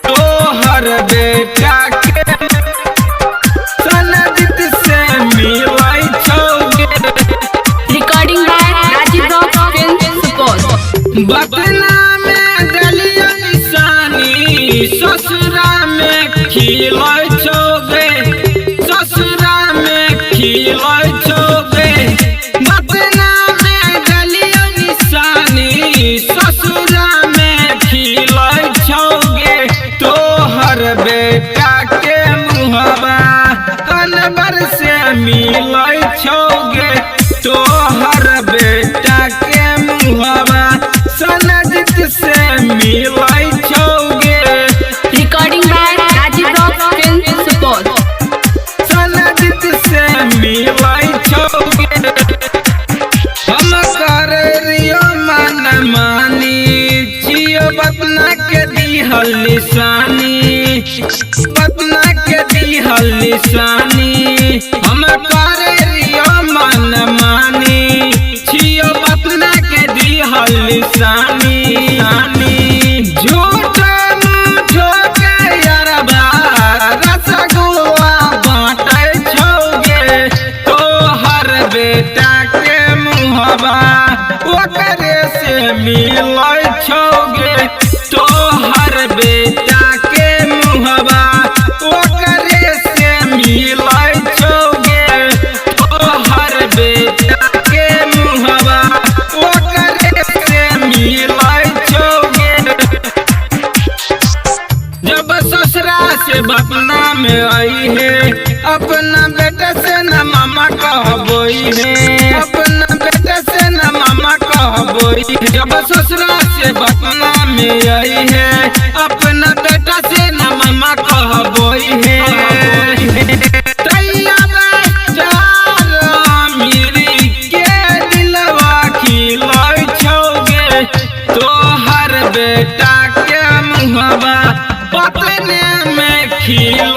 तोहर बेटा के सनदित से मिलै छौगे। Recording by Rajeev rock film Supaul. बतना में दलिया निशानी ससुरा में खिलै छौगे। ससुरा में खिलै छौगे। बतना में दलिया निशानी ससुरा में खिलै छौगे। तोहर बेटा के मुहबा अनबर से मिलै छौगे। तोहर बेटा के मुहबा सनदित से मिलै छौगे। Recording by Rajeev rock film Supaul. सनदित से मिलै छौगे। हम करियो मन मानी जियो बतना के दिहल निशानी। बतना के दिहल निशानी हम करियो मन मानी जियो बतना के दिहल निशानी। झूठ के यारबा रसगुल्ला बाँटै छौगे। तोहर बेटा के मुहबा ओकरे से मिलै छौगे। तोहर बेटा के मुहबा ओकरे से मिलै छौगे। तोहर बेटा के मुहबा ओकरे से मिलै छौगे। जब ससुरा से बपना में आई है अपना बेटा से न मामा कहबोई है। अपना बेटा से न मामा कहबोई है। जब ससुरा से बपना में आई है अपना बेटा से न मामा कहबोई है। तैया बेचारा मिली के दिलवा खिलै छौगे। तोहर बेटा के मुहबा बतने में खिलै